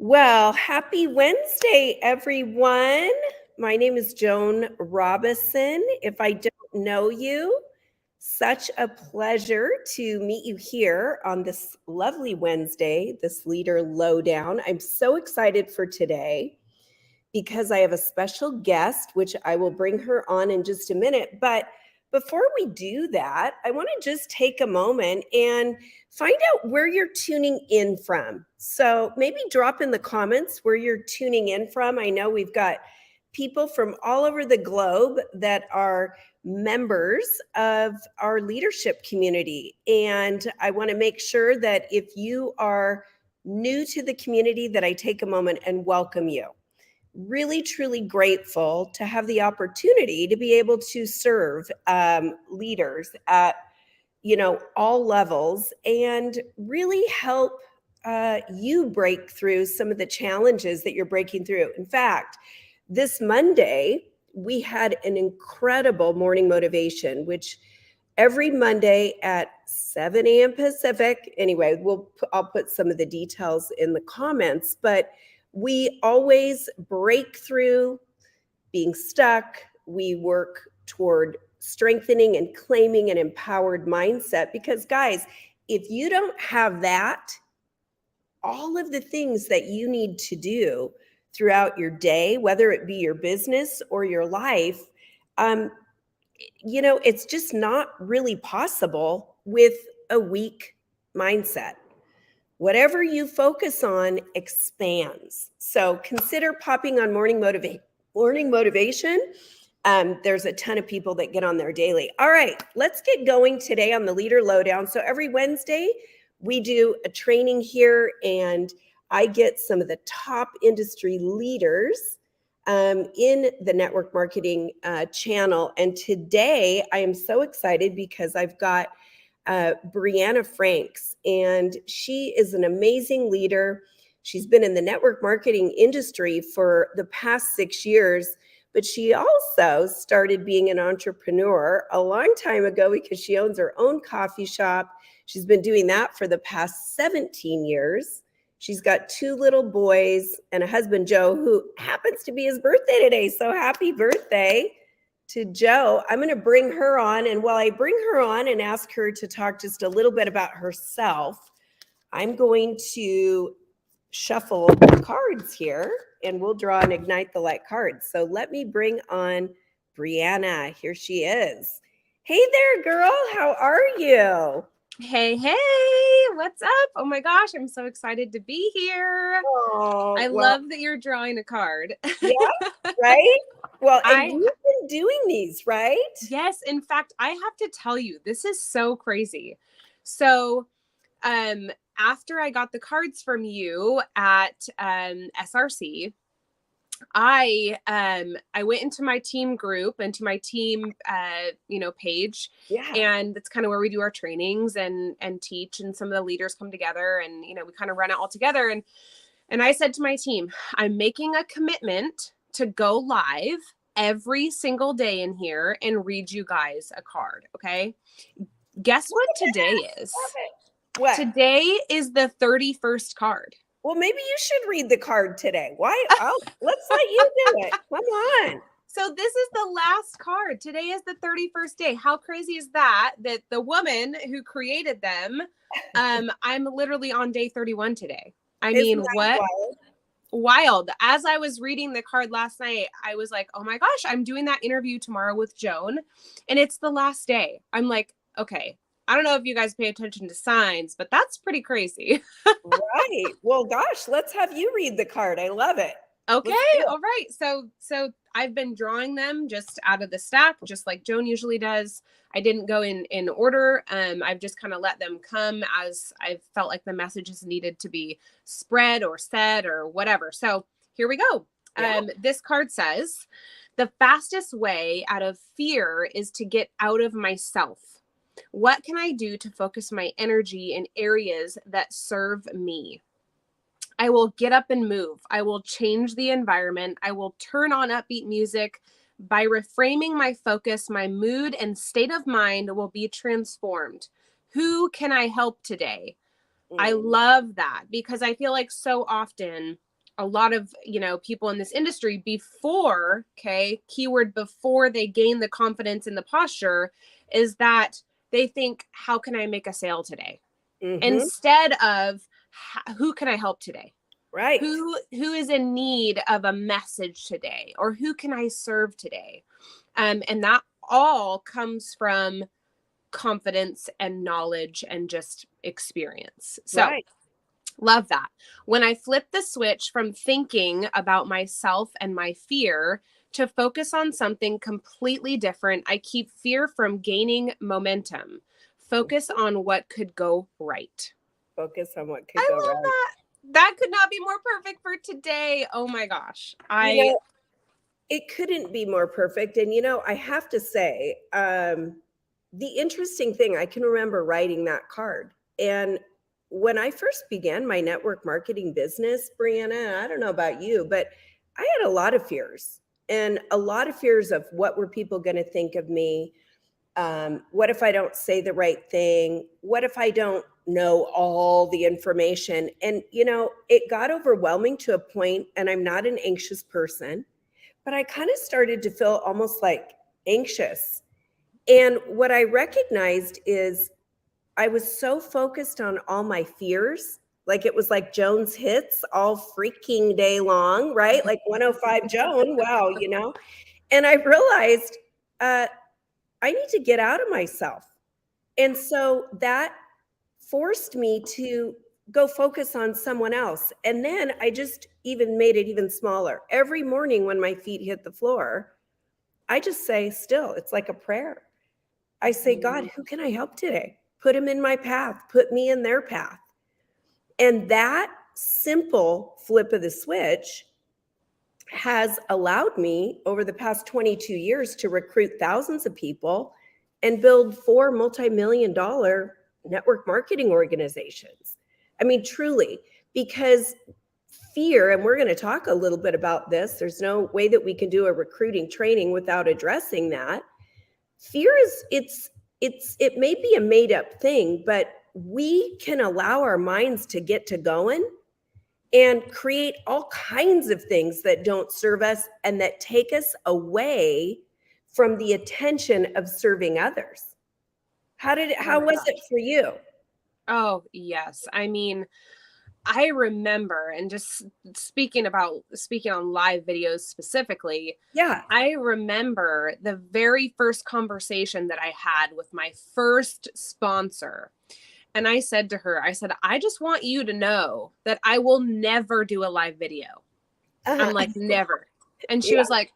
Well, happy Wednesday, everyone. My name is Joan Robison. If I don't know you, such a pleasure to meet you here on this lovely Wednesday, this Leader Lowdown. I'm so excited for today because I have a special guest, which I will bring her on in just a minute. But before we do that, I want to just take a moment and find out where you're tuning in from. So maybe drop in the comments where you're tuning in from. I know we've got people from all over the globe that are members of our leadership community. And I want to make sure that if you are new to the community, that I take a moment and welcome you. Really truly grateful to have the opportunity to be able to serve leaders at all levels and really help you break through some of the challenges that you're breaking through. In fact, this Monday we had an incredible morning motivation, which every Monday at 7 a.m. Pacific. Anyway, I'll put some of the details in the comments, but we always break through being stuck. We work toward strengthening and claiming an empowered mindset because, guys, if you don't have that, all of the things that you need to do throughout your day, whether it be your business or your life, it's just not really possible with a weak mindset. Whatever you focus on expands. So consider popping on morning motivation. There's a ton of people that get on there daily. All right, let's get going today on the Leader Lowdown. So every Wednesday, we do a training here, and I get some of the top industry leaders in the network marketing channel. And today, I am so excited because I've got Brianna Franks, and she is an amazing leader. She's been in the network marketing industry for the past 6 years, but she also started being an entrepreneur a long time ago because she owns her own coffee shop. She's been doing that for the past 17 years. She's got 2 little boys and a husband, Joe, who happens to be his birthday today. So happy birthday to Joe. I'm going to bring her on. And while I bring her on and ask her to talk just a little bit about herself, I'm going to shuffle the cards here and we'll draw and ignite the light cards. So let me bring on Brianna. Here she is. Hey there, girl. How are you? Hey, what's up? Oh my gosh, I'm so excited to be here. I love that you're drawing a card. Yeah, right? Well, and you've been doing these, right? Yes, in fact, I have to tell you, this is so crazy. So, after I got the cards from you at SRC, I went into my team group, into my team page, and that's kind of where we do our trainings and teach, and some of the leaders come together, and we kind of run it all together. And I said to my team, I'm making a commitment to go live every single day in here and read you guys a card. Okay, guess what today is? What? Today is the 31st card. Well, maybe you should read the card today. Why? Let's let you do it. Come on. So this is the last card. Today is the 31st day. How crazy is that the woman who created them, I'm literally on day 31 today. I mean, what? Wild. As I was reading the card last night, I was like, oh my gosh, I'm doing that interview tomorrow with Joan, and it's the last day. I'm like, okay, I don't know if you guys pay attention to signs, but that's pretty crazy. Right. Well, gosh, let's have you read the card. I love it. Okay. All right. So I've been drawing them just out of the stack, just like Joan usually does. I didn't go in order. I've just kind of let them come as I felt like the messages needed to be spread or said or whatever. So here we go. Yeah. This card says, the fastest way out of fear is to get out of myself. What can I do to focus my energy in areas that serve me? I will get up and move. I will change the environment. I will turn on upbeat music. By reframing my focus, my mood and state of mind will be transformed. Who can I help today? I love that, because I feel like so often a lot of, people in this industry before, keyword before they gain the confidence in the posture, is that they think, how can I make a sale today? Instead of who can I help today? Right. Who is in need of a message today, or who can I serve today? And that all comes from confidence and knowledge and just experience. So Right. love that. When I flip the switch from thinking about myself and my fear to focus on something completely different, I keep fear from gaining momentum. Focus on what could go right. Focus on what could I go love right. that. That could not be more perfect for today. Oh my gosh. It couldn't be more perfect. And, I have to say, the interesting thing, I can remember writing that card. And when I first began my network marketing business, Brianna, I don't know about you, but I had a lot of fears, and a lot of fears of what were people going to think of me? What if I don't say the right thing? What if I don't know all the information? And, it got overwhelming to a point, and I'm not an anxious person, but I kind of started to feel almost like anxious. And what I recognized is I was so focused on all my fears. Like it was like Joan's hits all freaking day long, right? Like 105 Joan. Wow, And I realized I need to get out of myself. And so that forced me to go focus on someone else. And then I just even made it even smaller. Every morning when my feet hit the floor, I just say, still, it's like a prayer. I say, God, who can I help today? Put them in my path, put me in their path. And that simple flip of the switch has allowed me over the past 22 years to recruit thousands of people and build 4 multi-million-dollar network marketing organizations. I mean, truly, because fear, and we're going to talk a little bit about this, there's no way that we can do a recruiting training without addressing that. Fear it may be a made up thing, but we can allow our minds to get to going and create all kinds of things that don't serve us and that take us away from the attention of serving others. How was it for you? Oh, yes. I mean, I remember, and just speaking on live videos specifically, Yeah. I remember the very first conversation that I had with my first sponsor. And I said to her, I just want you to know that I will never do a live video. I'm like, never. And she was like,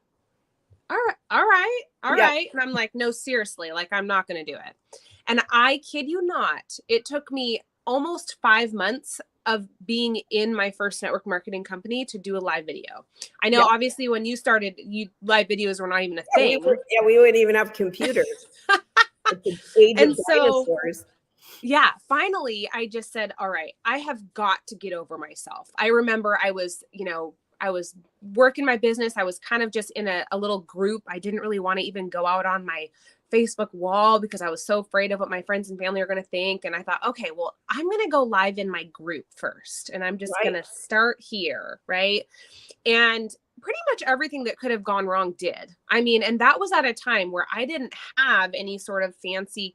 all right. And I'm like, no, seriously, like, I'm not going to do it. And I kid you not, it took me almost 5 months of being in my first network marketing company to do a live video. I know, obviously, when you started, live videos were not even a thing. We wouldn't even have computers. At the age of dinosaurs. Yeah, finally, I just said, all right, I have got to get over myself. I remember I was working my business. I was kind of just in a little group. I didn't really want to even go out on my Facebook wall because I was so afraid of what my friends and family are going to think. And I thought, okay, well, I'm going to go live in my group first. And I'm just going to start here. Right. And pretty much everything that could have gone wrong did. I mean, and that was at a time where I didn't have any sort of fancy,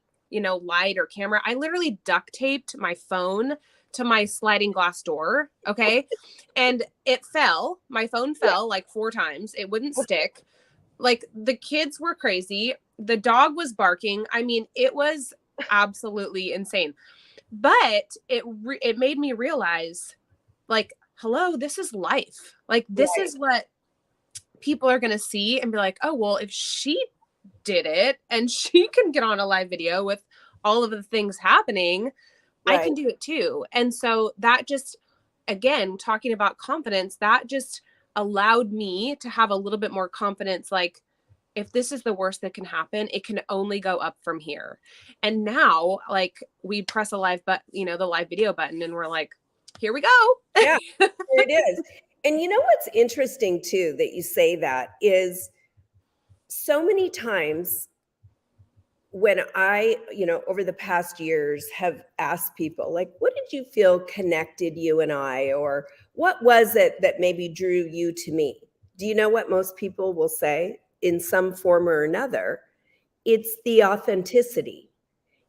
light or camera. I literally duct taped my phone to my sliding glass door. Okay. And it fell. My phone fell like 4 times. It wouldn't stick. Like, the kids were crazy. The dog was barking. I mean, it was absolutely insane. But it made me realize, like, hello, this is life. Like, this is what people are going to see and be like, oh, well, if she did it and she can get on a live video with all of the things happening, I can do it too. And so that just, again, talking about confidence, that just allowed me to have a little bit more confidence. Like, if this is the worst that can happen, it can only go up from here. And now, like, we press a live the live video button, and we're like, here we go. Yeah, here it is. And what's interesting too, that you say that, is so many times when I, over the past years have asked people, like, what did you feel connected you and I, or what was it that maybe drew you to me? Do you know what most people will say in some form or another? It's the authenticity.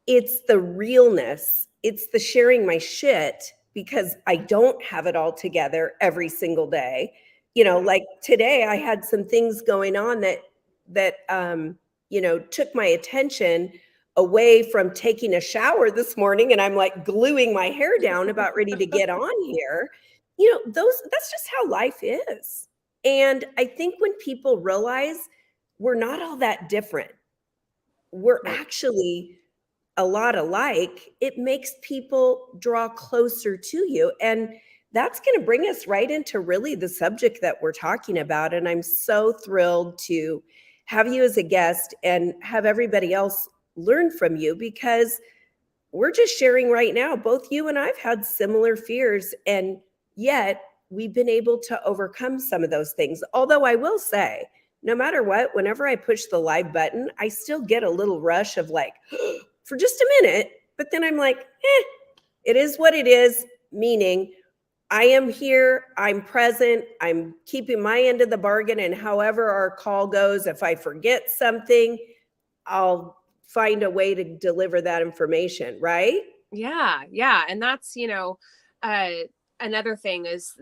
It's the realness. It's the sharing my shit because I don't have it all together every single day. Like today I had some things going on that took my attention away from taking a shower this morning, and I'm like gluing my hair down about ready to get on here. That's just how life is. And I think when people realize we're not all that different, we're Right. actually a lot alike, it makes people draw closer to you. And that's going to bring us right into really the subject that we're talking about. And I'm so thrilled to have you as a guest and have everybody else learn from you, because we're just sharing right now. Both you and I've had similar fears, and yet we've been able to overcome some of those things. Although I will say, no matter what, whenever I push the live button, I still get a little rush of like, for just a minute, but then I'm like, it is what it is, meaning I am here, I'm present, I'm keeping my end of the bargain, and however our call goes, if I forget something, I'll find a way to deliver that information, right? Yeah. And that's, another thing is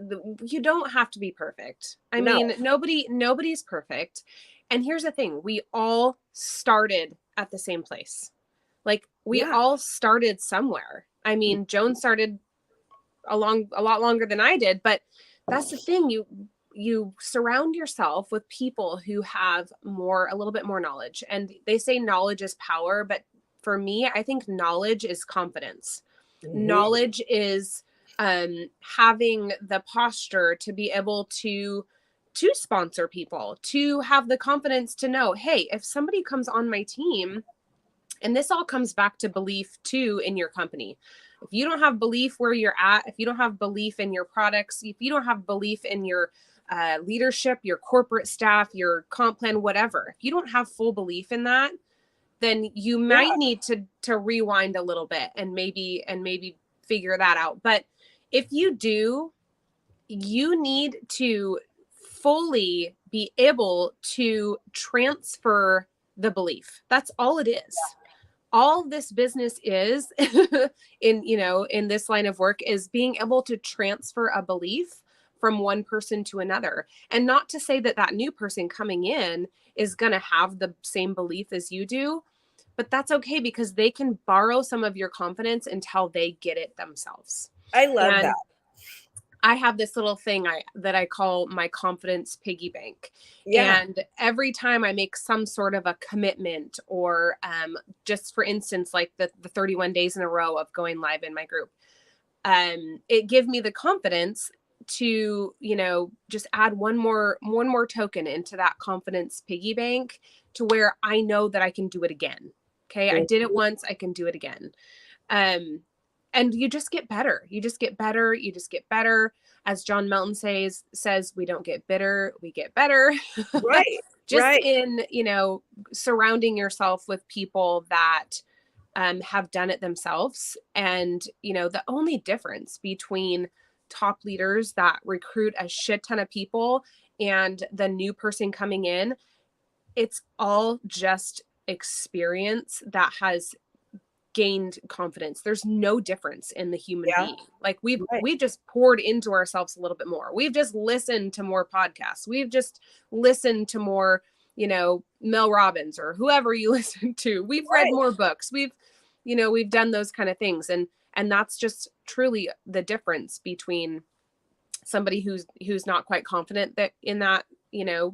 you don't have to be perfect. I No. mean, nobody's perfect. And here's the thing, we all started at the same place. Like we Yeah. all started somewhere. I mean, Joan started a lot longer than I did, but that's the thing. You surround yourself with people who have a little bit more knowledge. And they say knowledge is power, but for me, I think knowledge is confidence. Mhm. Knowledge is having the posture to be able to sponsor people, to have the confidence to know, hey, if somebody comes on my team, and this all comes back to belief too in your company. If you don't have belief where you're at, if you don't have belief in your products, if you don't have belief in your leadership, your corporate staff, your comp plan, whatever, if you don't have full belief in that, then you might need to rewind a little bit and maybe figure that out. But if you do, you need to fully be able to transfer the belief. That's all it is. All this business is in this line of work is being able to transfer a belief from one person to another. And not to say that that new person coming in is going to have the same belief as you do, but that's okay, because they can borrow some of your confidence until they get it themselves. I love And that. I have this little thing that I call my confidence piggy bank. Yeah. And every time I make some sort of a commitment, or just for instance, like the 31 days in a row of going live in my group, it gives me the confidence to, just add one more token into that confidence piggy bank, to where I know that I can do it again. Okay. I did it once, I can do it again. And you just get better. You just get better. You just get better. As John Melton says, we don't get bitter, we get better. Right. Just right. in, surrounding yourself with people that have done it themselves. And, the only difference between top leaders that recruit a shit ton of people and the new person coming in, it's all just experience that has gained confidence. There's no difference in the human being. Like we've just poured into ourselves a little bit more. We've just listened to more podcasts. We've just listened to more, Mel Robbins or whoever you listen to. We've read more books. We've done those kind of things. And that's just truly the difference between somebody who's not quite confident that in that,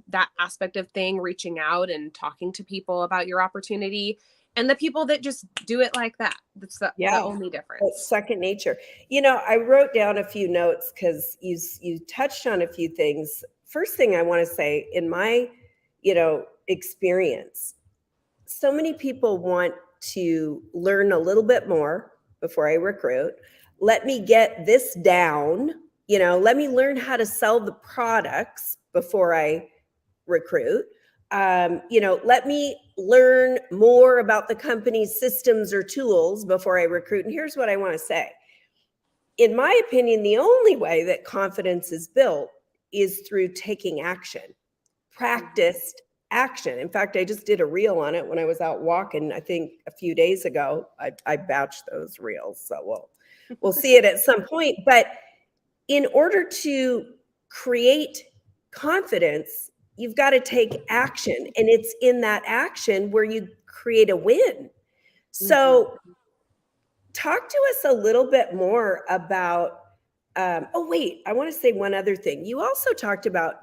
that aspect of thing, reaching out and talking to people about your opportunity, and the people that just do it like that. That's the only difference. It's second nature. I wrote down a few notes because you touched on a few things. First thing I want to say, in my, experience, so many people want to learn a little bit more before I recruit. Let me get this down, let me learn how to sell the products before I recruit. let me learn more about the company's systems or tools before I recruit. And here's what I want to say. In my opinion, the only way that confidence is built is through taking action, practiced action. In fact, I just did a reel on it when I was out walking, I think a few days ago. I batched those reels, so we'll see it at some point. But in order to create confidence, you've got to take action, and it's in that action where you create a win. So talk to us a little bit more about, oh wait, I want to say one other thing. You also talked about,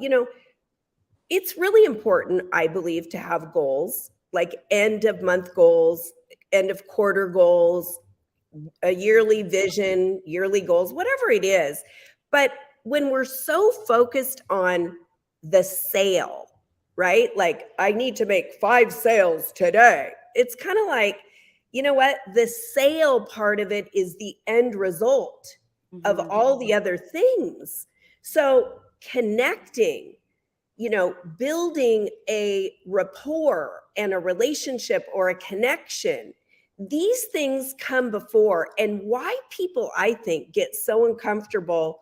it's really important, I believe, to have goals, like end of month goals, end of quarter goals, a yearly vision, yearly goals, whatever it is. But when we're so focused on the sale, right? Like, I need to make 5 sales today. It's kind of like, you know what? The sale part of it is the end result of all the other things. So connecting, building a rapport and a relationship or a connection, these things come before. And why people, I think, get so uncomfortable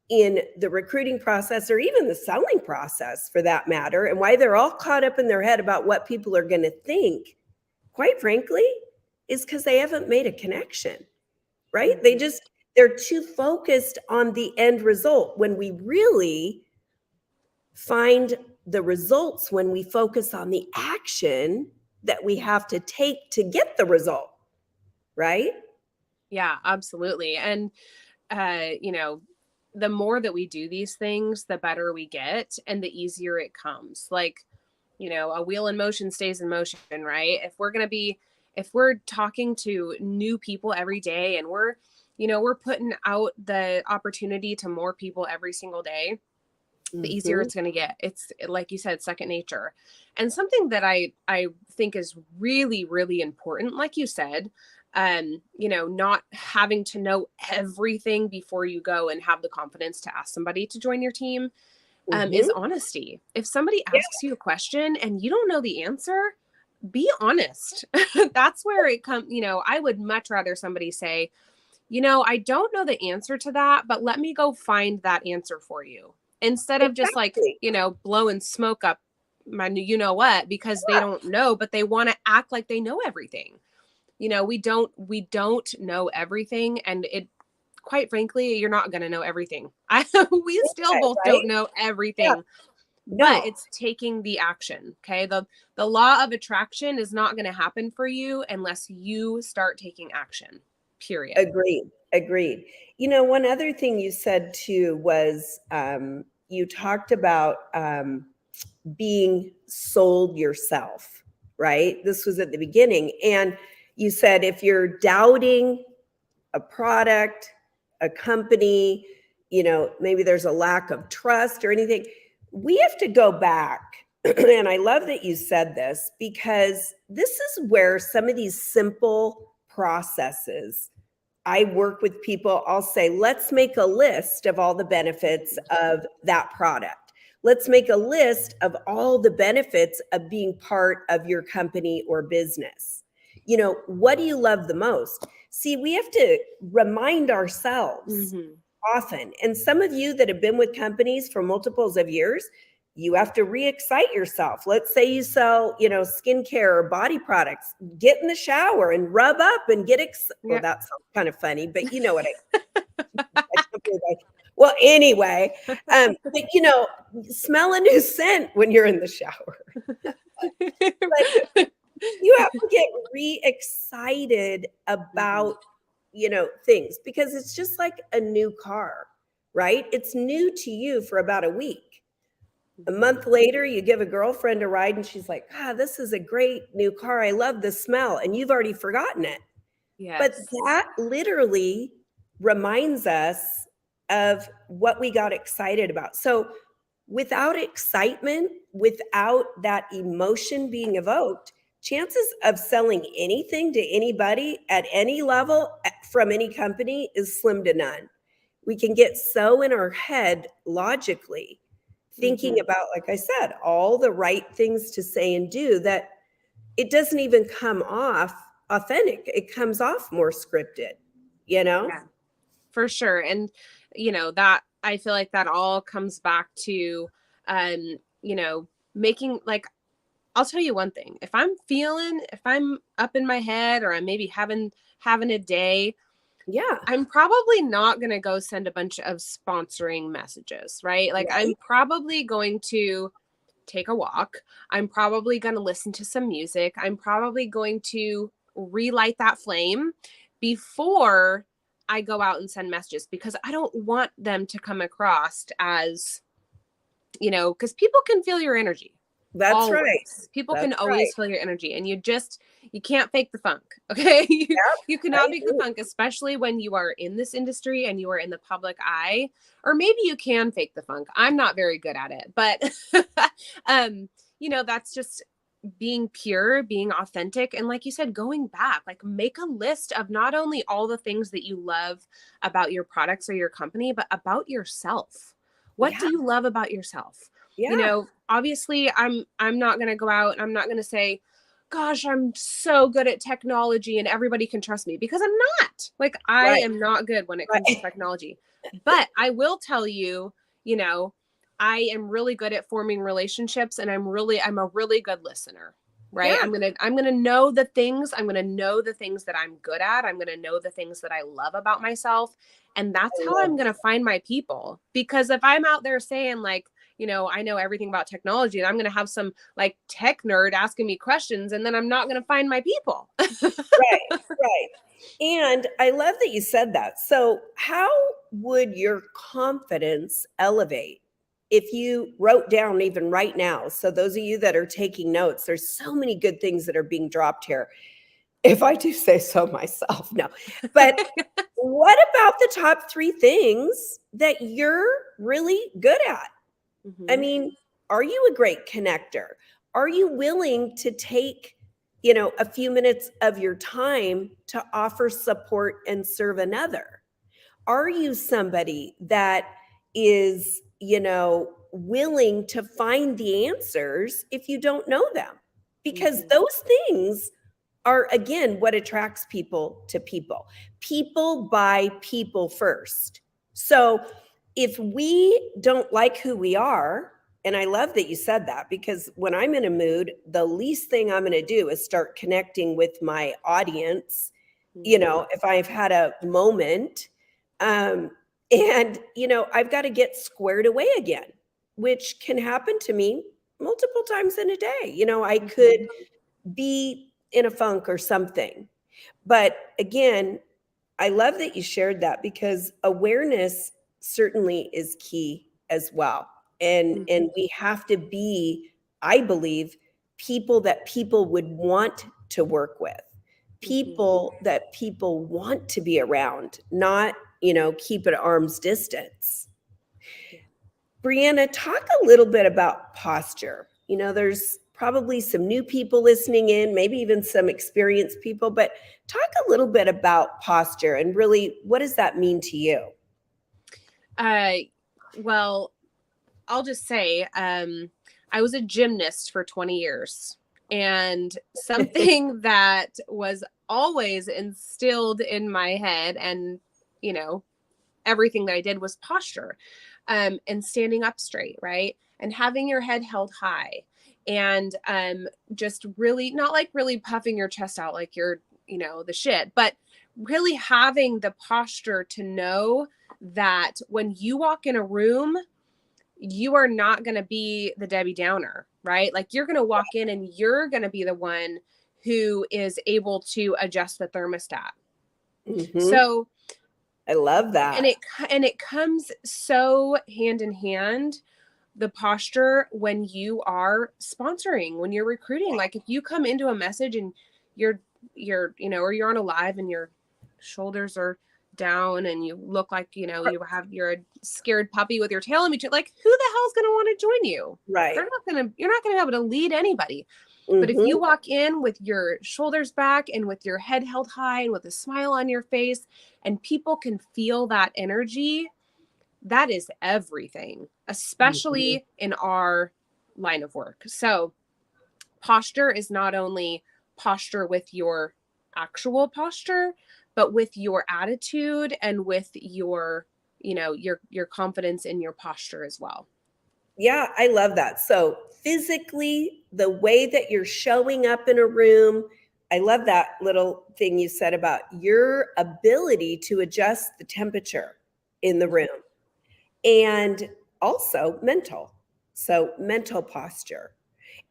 in the recruiting process, or even the selling process for that matter, and why they're all caught up in their head about what people are going to think, quite frankly, is because they haven't made a connection, right? They're too focused on the end result, when we really find the results when we focus on the action that we have to take to get the result, right? Yeah, absolutely. And, the more that we do these things, the better we get and the easier it comes. Like, a wheel in motion stays in motion, right? If we're talking to new people every day, and we're putting out the opportunity to more people every single day, the easier it's going to get. It's, like you said, second nature. And something that I think is really, really important, like you said, not having to know everything before you go and have the confidence to ask somebody to join your team, is honesty. If somebody asks you a question and you don't know the answer, be honest. That's where it comes. I would much rather somebody say, I don't know the answer to that, but let me go find that answer for you. Instead of just like, blowing smoke up my, what, because they don't know, but they want to act like they know everything. We don't know everything. And it, quite frankly, you're not going to know everything. We still both don't know everything, but it's taking the action. Okay. The law of attraction is not going to happen for you unless you start taking action, period. Agreed. One other thing you said too was, you talked about being sold yourself, right? This was at the beginning. And you said, if you're doubting a product, a company, maybe there's a lack of trust or anything, we have to go back. And I love that you said this, because this is where some of these simple processes, I work with people, I'll say, let's make a list of all the benefits of that product. Let's make a list of all the benefits of being part of your company or business. What do you love the most? See, we have to remind ourselves often. And some of you that have been with companies for multiples of years, you have to re-excite yourself. Let's say you sell, skincare or body products. Get in the shower and rub up and get excited. Well, that sounds kind of funny, but you know what well, anyway, but smell a new scent when you're in the shower. But you have to get re-excited about, things, because it's just like a new car, right? It's new to you for about a week. A month later, you give a girlfriend a ride and she's like, this is a great new car. I love the smell. And you've already forgotten it. Yes. But that literally reminds us of what we got excited about. So without excitement, without that emotion being evoked, chances of selling anything to anybody at any level from any company is slim to none. We can get so in our head logically thinking about, like I said, all the right things to say and do, that it doesn't even come off authentic. It comes off more scripted, you know? Yeah, for sure. And, that I feel like that all comes back to, making, like, I'll tell you one thing. If I'm up in my head, or I'm maybe having a day, Yeah. I'm probably not going to go send a bunch of sponsoring messages, right? Like, I'm Right. probably going to take a walk. I'm probably going to listen to some music. I'm probably going to relight that flame before I go out and send messages, because I don't want them to come across as, because people can feel your energy. That's Always. right. People can That's always right. feel your energy, and you can't fake the funk. Okay. You, Yep, you I cannot fake the agree. funk, especially when you are in this industry and you are in the public eye. Or maybe you can fake the funk. I'm not very good at it, but that's just being pure, being authentic. And like you said, going back, like, make a list of not only all the things that you love about your products or your company, but about yourself. What Yeah. do you love about yourself? Yeah. Obviously I'm not going to go out and I'm not going to say, gosh, I'm so good at technology and everybody can trust me, because I'm not. Like, I Right. am not good when it comes to Right. technology. But I will tell you, I am really good at forming relationships, and I'm a really good listener. Right. Yeah. I'm going to know the things. I'm going to know the things that I'm good at. I'm going to know the things that I love about myself. And that's I how I'm love going to find my people. Because if I'm out there saying, like, I know everything about technology, and I'm going to have some, like, tech nerd asking me questions, and then I'm not going to find my people. Right, right. And I love that you said that. So, how would your confidence elevate if you wrote down, even right now? So, those of you that are taking notes, there's so many good things that are being dropped here. If I do say so myself, no. But what about the top 3 things that you're really good at? I Mhm. mean, are you a great connector? Are you willing to take, a few minutes of your time to offer support and serve another? Are you somebody that is, willing to find the answers if you don't know them? Because Mhm. those things are, again, what attracts people to people. People buy people first. So if we don't like who we are, and I love that you said that, because when I'm in a mood, the least thing I'm going to do is start connecting with my audience, Mhm. if I've had a moment. Um, and, I've got to get squared away again, which can happen to me multiple times in a day. I could Mhm. be in a funk or something. But again, I love that you shared that, because awareness certainly is key as well. And Mhm. we have to be, I believe, people that people would want to work with. Mhm. People that people want to be around, not, keep at arm's distance. Yeah. Brianna, talk a little bit about posture. There's probably some new people listening in, maybe even some experienced people, but talk a little bit about posture and really, what does that mean to you? Uh, well, I'll just say, I was a gymnast for 20 years, and something that was always instilled in my head, and, you know, everything that I did, was posture, and standing up straight, right? And having your head held high, and just really not like really puffing your chest out like you're, the shit, but really having the posture to know that when you walk in a room, you are not going to be the Debbie Downer, right? Like, you're going to walk in and you're going to be the one who is able to adjust the thermostat. Hmm. So, I love and that. it comes so hand in hand, the posture, when you are sponsoring, when you're recruiting. Like, if you come into a message and you're or you're on a live and your shoulders are down and you look like, you're a scared puppy with your tail in between, like, who the hell's going to want to join you? Right. You're not going to be able to lead anybody. But if you Hmm. walk in with your shoulders back and with your head held high and with a smile on your face, and people can feel that energy, that is everything, especially in our line of work. So posture is not only posture with your actual posture, but with your attitude and with your, your confidence in your posture as well. Yeah, I love that. So physically, the way that you're showing up in a room, I love that little thing you said about your ability to adjust the temperature in the room, and also mental. So mental posture.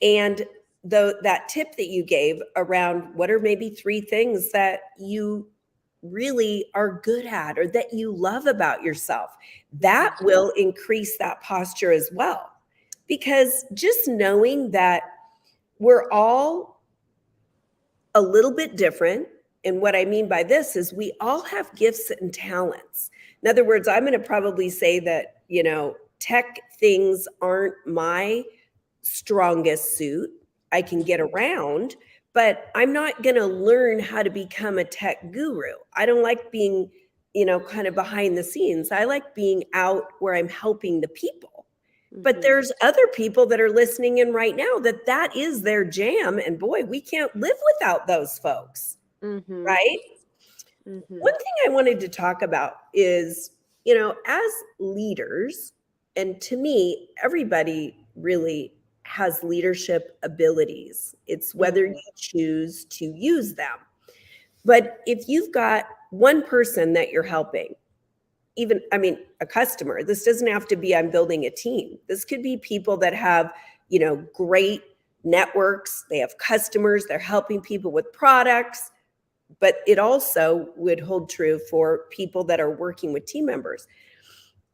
And that tip that you gave around what are maybe 3 things that you really are good at or that you love about yourself, that will increase that posture as well. Because just knowing that we're all a little bit different, and what I mean by this is we all have gifts and talents. In other words, I'm going to probably say that, tech things aren't my strongest suit. I can get around, but I'm not going to learn how to become a tech guru. I don't like being, kind of behind the scenes. I like being out where I'm helping the people. But there's other people that are listening in right now that is their jam. And boy, we can't live without those folks, right? One thing I wanted to talk about is, as leaders, and to me, everybody really has leadership abilities. It's whether you choose to use them. But if you've got one person that you're helping, a customer, this doesn't have to be I'm building a team. This could be people that have, great networks. They have customers. They're helping people with products. But it also would hold true for people that are working with team members.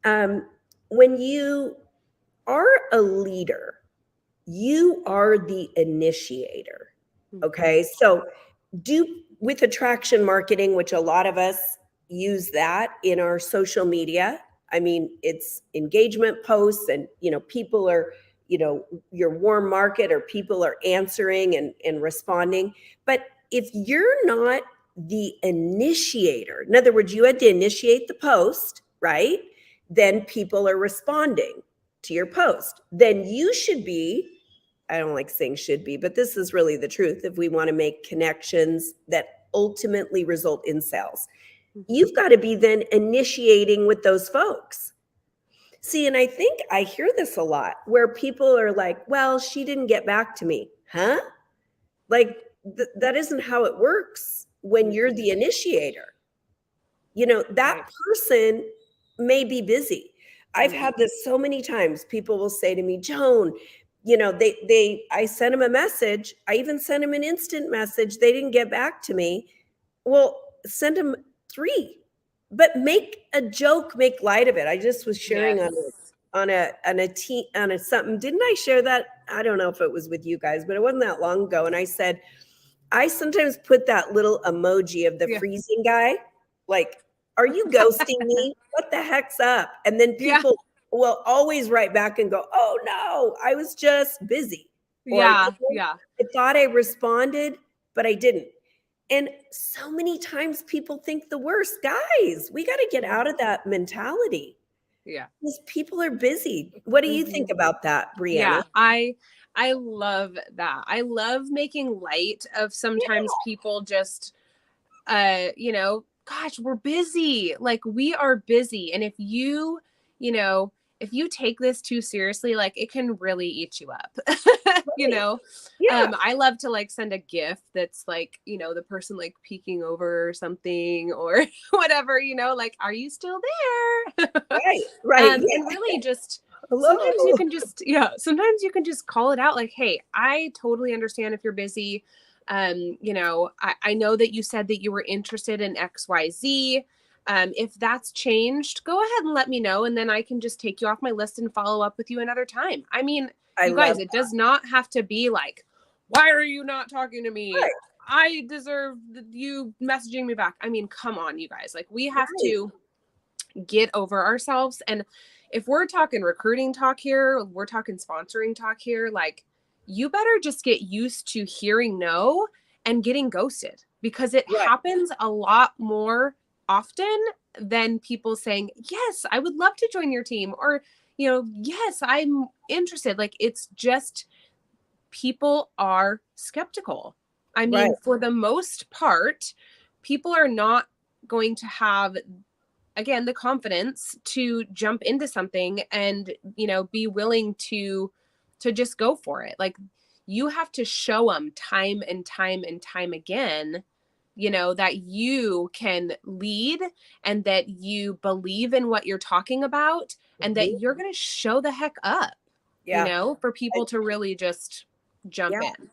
When you are a leader, you are the initiator. Okay. So with attraction marketing, which a lot of us use that in our social media. It's engagement posts and, people are, your warm market or people are answering and responding. But if you're not the initiator, in other words, you had to initiate the post, right? Then people are responding to your post. Then you should be, I don't like saying should be, but this is really the truth. If we want to make connections that ultimately result in sales, you've got to be then initiating with those folks. See, and I think I hear this a lot where people are like, well, she didn't get back to me. Huh? Like that isn't how it works when you're the initiator. That person may be busy. I've had this so many times. People will say to me, Joan, I sent them a message. I even sent them an instant message. They didn't get back to me. Well, send them 3, but make a joke, make light of it. I just was sharing on a something. Didn't I share that? I don't know if it was with you guys, but it wasn't that long ago. And I said, I sometimes put that little emoji of the freezing guy. Like, are you ghosting me? What the heck's up? And then people will always write back and go, oh no, I was just busy. Or, I thought I responded, but I didn't. And so many times people think the worst. Guys, we got to get out of that mentality. Yeah. Because people are busy. What do you think about that, Brianna? Yeah, I love that. I love making light of sometimes people just, gosh, we're busy. Like we are busy. And if you take this too seriously, like it can really eat you up, I love to like send a GIF that's like, the person like peeking over or something or whatever, like, are you still there? Right. And really just, sometimes you can just call it out. Like, hey, I totally understand if you're busy. I know that you said that you were interested in XYZ. If that's changed, go ahead and let me know. And then I can just take you off my list and follow up with you another time. You guys, it does not have to be like, why are you not talking to me? Right. I deserve you messaging me back. Come on, you guys. Like we have to get over ourselves. And if we're talking recruiting talk here, we're talking sponsoring talk here, like you better just get used to hearing no and getting ghosted because it happens a lot more often than people saying, yes, I would love to join your team, or, yes, I'm interested. Like, it's just, people are skeptical. I Right. mean, for the most part, people are not going to have, again, the confidence to jump into something and, be willing to just go for it. Like, you have to show them time and time and time again, that you can lead, and that you believe in what you're talking about, and Mhm. that you're going to show the heck up, Yeah. for people to really just jump Yeah. in.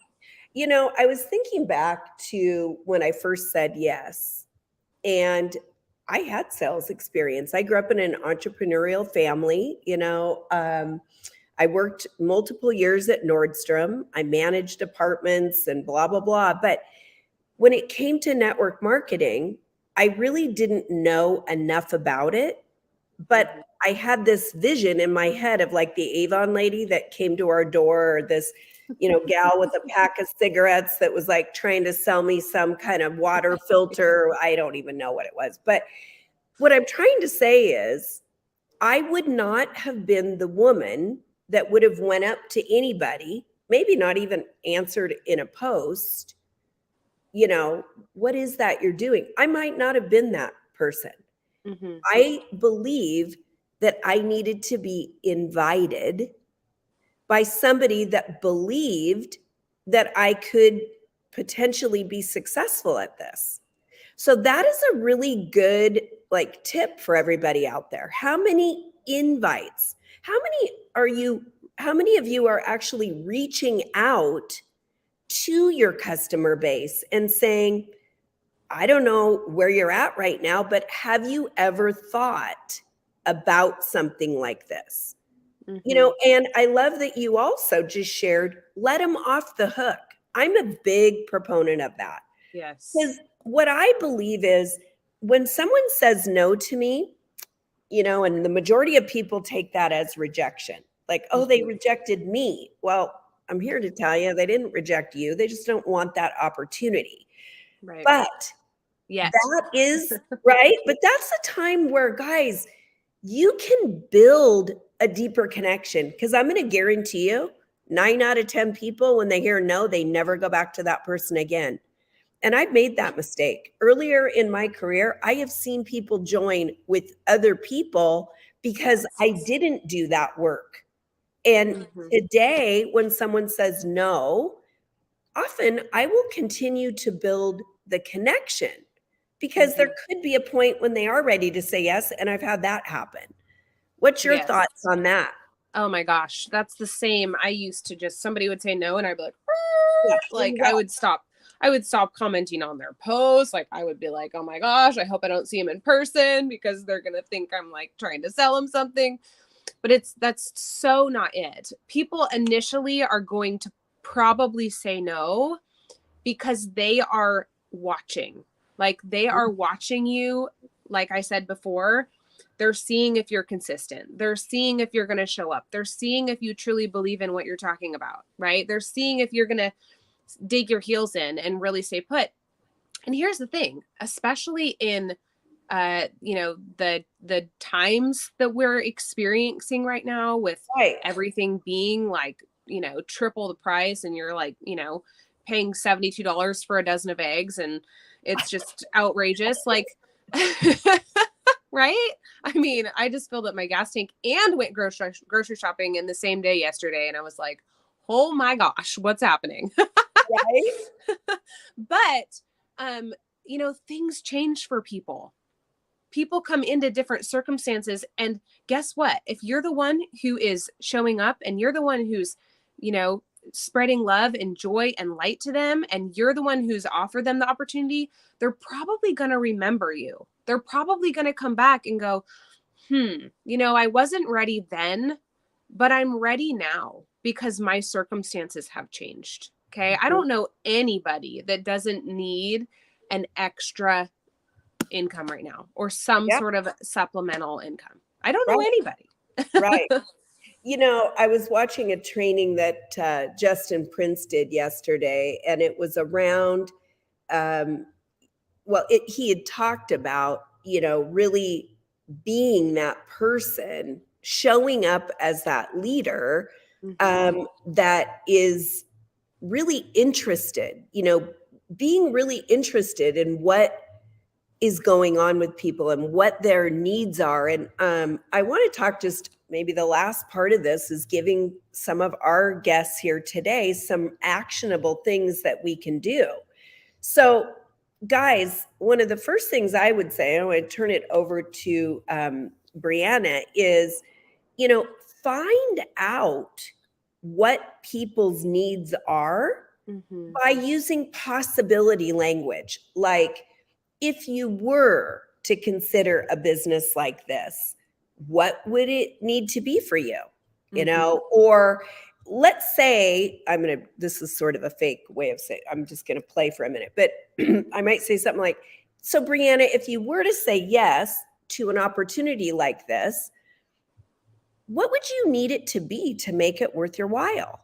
I was thinking back to when I first said yes, and I had sales experience. I grew up in an entrepreneurial family. I worked multiple years at Nordstrom. I managed departments and blah, blah, blah. But when it came to network marketing, I really didn't know enough about it. But Mhm. I had this vision in my head of like the Avon lady that came to our door, or this, gal with a pack of cigarettes that was like trying to sell me some kind of water filter. I don't even know what it was. But what I'm trying to say is, I would not have been the woman that would have went up to anybody, maybe not even answered in a post, what is that you're doing? I might not have been that person. Mhm. I believe that I needed to be invited by somebody that believed that I could potentially be successful at this. So that is a really good like tip for everybody out there. How many invites? How many of you are actually reaching out to your customer base and saying, I don't know where you're at right now, but have you ever thought about something like this? Mhm. And I love that you also just shared, let them off the hook. I'm a big proponent of that. Yes. Because what I believe is, when someone says no to me, and the majority of people take that as rejection. Like, oh, they Mhm. rejected me. Well, I'm here to tell you they didn't reject you. They just don't want that opportunity. Right. But Yet. that is right. But that's a time where, guys, you can build a deeper connection, because I'm going to guarantee you 9 out of 10 people, when they hear no, they never go back to that person again. And I've made that mistake. Earlier in my career, I have seen people join with other people because Yes. I didn't do that work. And Mhm. today, when someone says no, often I will continue to build the connection, because there Mhm. could be a point when they are ready to say yes. And I've had that happen. What's your Yes. thoughts on that? Oh my gosh, that's the same. I used to just, somebody would say no, and I'd be like, Yeah, there like, you go. I would stop commenting on their posts. Like, I would be like, oh my gosh, I hope I don't see them in person, because they're gonna think I'm like trying to sell them something. But that's so not it. People initially are going to probably say no because they are watching. Like, they are watching you. Like I said before, they're seeing if you're consistent. They're seeing if you're going to show up. They're seeing if you truly believe in what you're talking about, right? They're seeing if you're going to dig your heels in and really stay put. And here's the thing, especially in the times that we're experiencing right now, with Right. everything being like, triple the price, and you're like, paying $72 for a dozen of eggs, and it's just outrageous. Like, right? I mean, I just filled up my gas tank and went grocery shopping in the same day yesterday, and I was like, oh my gosh, what's happening? Right. But things change for people. People come into different circumstances, and guess what? If you're the one who is showing up, and you're the one who's, you know, spreading love and joy and light to them, and you're the one who's offered them the opportunity, they're probably going to remember you. They're probably going to come back and go, I wasn't ready then, but I'm ready now because my circumstances have changed. Okay. I don't know anybody that doesn't need an extra income right now, or some Yeah. sort of supplemental income. I don't know Right. anybody. Right. I was watching a training that Justin Prince did yesterday, and it was around, he had talked about, really being that person, showing up as that leader that is really interested, being really interested in what is going on with people and what their needs are. And I want to talk, just maybe the last part of this is giving some of our guests here today some actionable things that we can do. So guys, one of the first things I would say, I want to turn it over to Brianna, is, find out what people's needs are by using possibility language. Like, if you were to consider a business like this, what would it need to be for you? Or let's say, this is sort of a fake way of saying, I'm just going to play for a minute, but I might say something like, so Brianna, if you were to say yes to an opportunity like this, what would you need it to be to make it worth your while?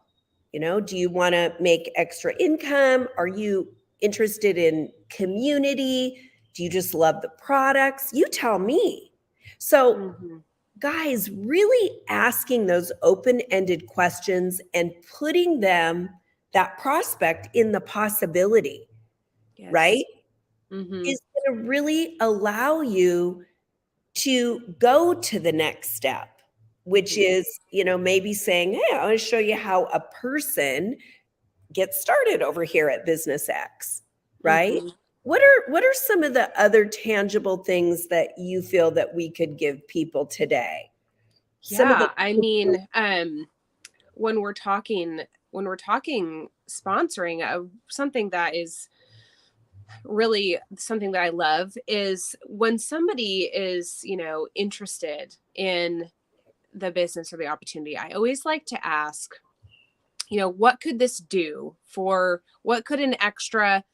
Do you want to make extra income? Are you interested in community? Do you just love the products? You tell me. So guys, really asking those open-ended questions and putting that prospect in the possibility, right? Is going to really allow you to go to the next step, which is, maybe saying, hey, I want to show you how a person gets started over here at Business X, right? What are some of the other tangible things that you feel that we could give people today? When we're talking sponsoring, something that is really something that I love is when somebody is, interested in the business or the opportunity, I always like to ask, what could this do what could an extra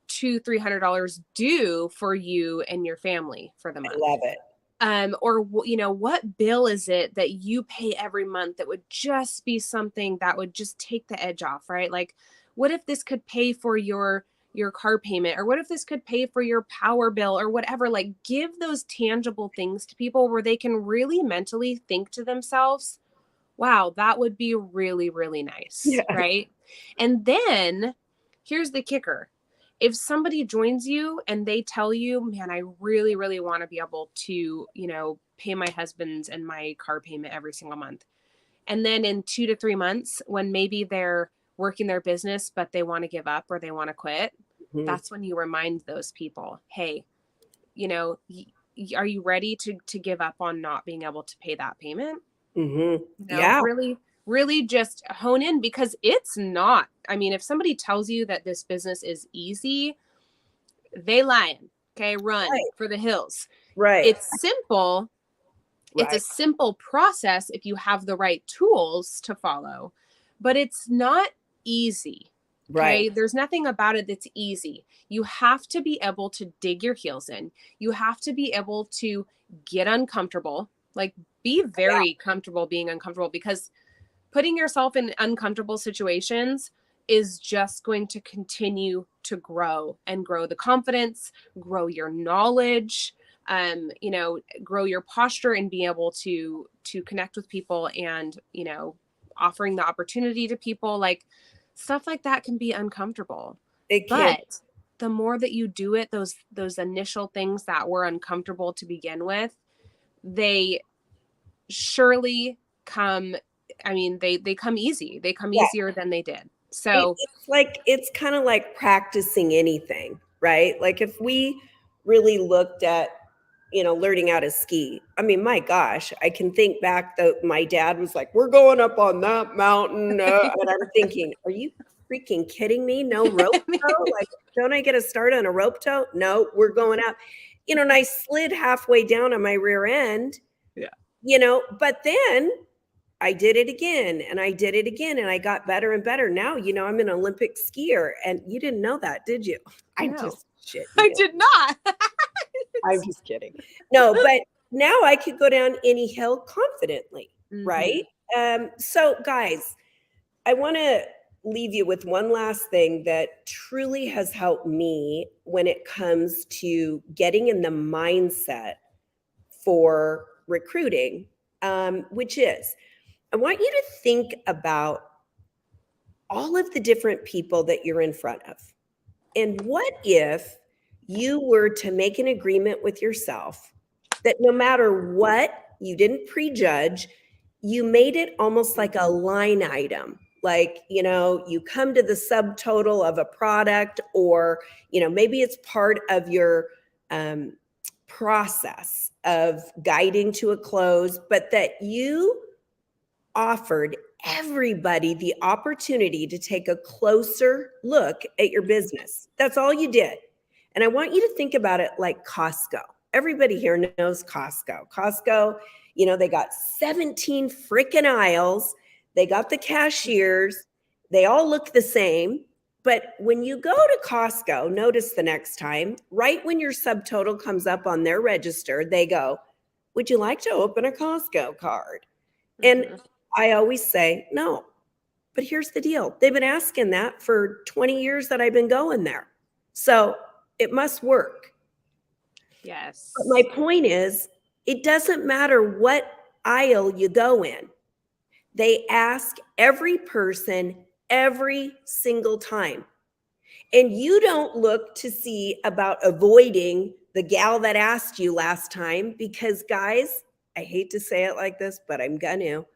$200-300 do for you and your family for the month? I love it. Or, what bill is it that you pay every month that would just be something that would just take the edge off, right? Like, what if this could pay for your car payment? Or what if this could pay for your power bill or whatever? Like, give those tangible things to people where they can really mentally think to themselves, wow, that would be really, really nice, right? And then here's the kicker. If somebody joins you and they tell you, man, I really, really want to be able to, pay my husband's and my car payment every single month. And then in 2 to 3 months, when maybe they're working their business, but they want to give up or they want to quit, that's when you remind those people, hey, are you ready to give up on not being able to pay that payment? Really, really just hone in, because it's not. I mean, if somebody tells you that this business is easy, they lying. Okay, run for the hills. Right. It's simple. It's a simple process if you have the right tools to follow, but it's not easy. Okay, there's nothing about it that's easy. You have to be able to dig your heels in. You have to be able to get uncomfortable, like be very comfortable being uncomfortable, because putting yourself in uncomfortable situations is just going to continue to grow the confidence, grow your knowledge, grow your posture and be able to connect with people and, offering the opportunity to people. Like, stuff like that can be uncomfortable. But the more that you do it, those initial things that were uncomfortable to begin with, they surely come. I mean, they come easy. They come easier than they did. So it's kind of like practicing anything, right? Like, if we really looked at, learning how to ski, I mean, my gosh, I can think back that my dad was like, we're going up on that mountain. And I'm thinking, are you freaking kidding me? No rope tow? Like, don't I get a start on a rope tow? No, we're going up. And I slid halfway down on my rear end. But then I did it again and I did it again and I got better and better. Now, I'm an Olympic skier, and you didn't know that, did you? I did not. I'm just kidding. No, but now I could go down any hill confidently, right? So guys, I want to leave you with one last thing that truly has helped me when it comes to getting in the mindset for recruiting, which is I want you to think about all of the different people that you're in front of. And what if you were to make an agreement with yourself that no matter what, you didn't prejudge, you made it almost like a line item. Like, you come to the subtotal of a product, or, maybe it's part of your process of guiding to a close, but that you offered everybody the opportunity to take a closer look at your business. That's all you did. And I want you to think about it like Costco. Everybody here knows Costco. Costco, they got 17 freaking aisles. They got the cashiers. They all look the same. But when you go to Costco, notice the next time, right when your subtotal comes up on their register, they go, "Would you like to open a Costco card?" And I always say, no. But here's the deal. They've been asking that for 20 years that I've been going there. So it must work. Yes. But my point is, it doesn't matter what aisle you go in. They ask every person every single time. And you don't look to see about avoiding the gal that asked you last time, because guys, I hate to say it like this, but I'm gonna.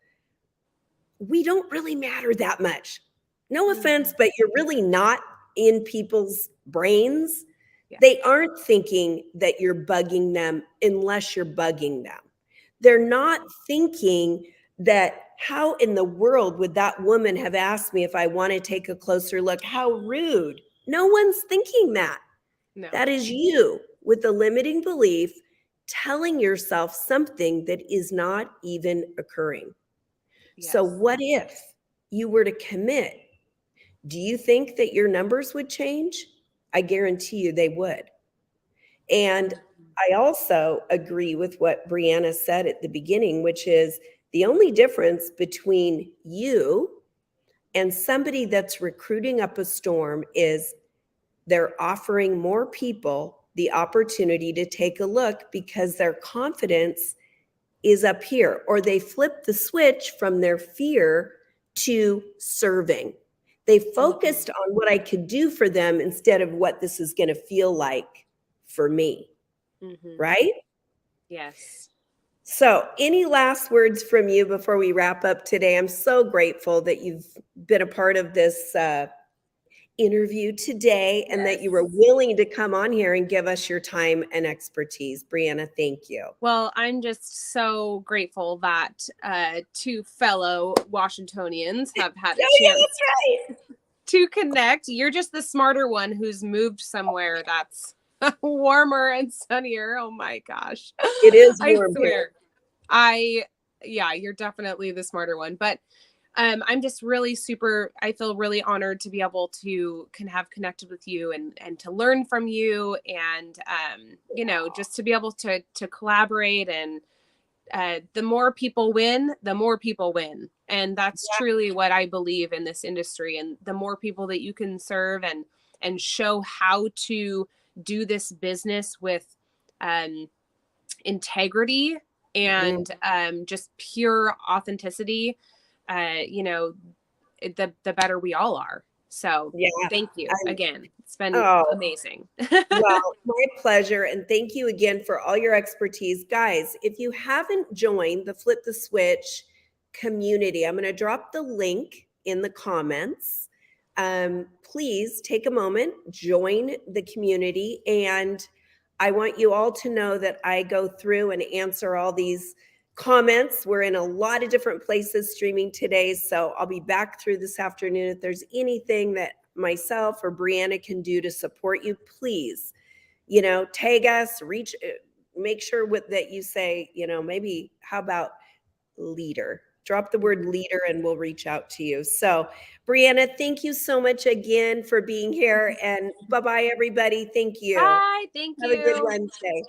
We don't really matter that much. No offense, but you're really not in people's brains. Yeah. They aren't thinking that you're bugging them unless you're bugging them. They're not thinking that, how in the world would that woman have asked me if I want to take a closer look? How rude. No one's thinking that. No. That is you with a limiting belief telling yourself something that is not even occurring. Yes. So what if you were to commit? Do you think that your numbers would change? I guarantee you they would. And I also agree with what Brianna said at the beginning, which is the only difference between you and somebody that's recruiting up a storm is they're offering more people the opportunity to take a look because their confidence is up here, or they flip the switch from their fear to serving. They focused on what I could do for them instead of what this is going to feel like for me. Right? Yes. So, any last words from you before we wrap up today? I'm so grateful that you've been a part of this interview today, and that you were willing to come on here and give us your time and expertise. Brianna, thank you. Well, I'm just so grateful that two fellow Washingtonians have had a chance to connect. You're just the smarter one who's moved somewhere that's warmer and sunnier. Oh my gosh. It is warm here. You're definitely the smarter one. But I'm just really I feel really honored to be able to have connected with you and to learn from you, and, just to be able to collaborate, and the more people win, the more people win. And that's truly what I believe in this industry. And the more people that you can serve and show how to do this business with integrity and just pure authenticity, the better we all are. So thank you again. It's been amazing. Well, my pleasure. And thank you again for all your expertise. Guys, if you haven't joined the Flip the Switch community, I'm going to drop the link in the comments. Please take a moment, join the community. And I want you all to know that I go through and answer all these comments. We're in a lot of different places streaming today, so I'll be back through this afternoon. If there's anything that myself or Brianna can do to support you, please, tag us, make sure that you say, maybe how about leader? Drop the word leader and we'll reach out to you. So Brianna, thank you so much again for being here, and bye-bye everybody. Thank you. Bye. Thank you. Have a good Wednesday.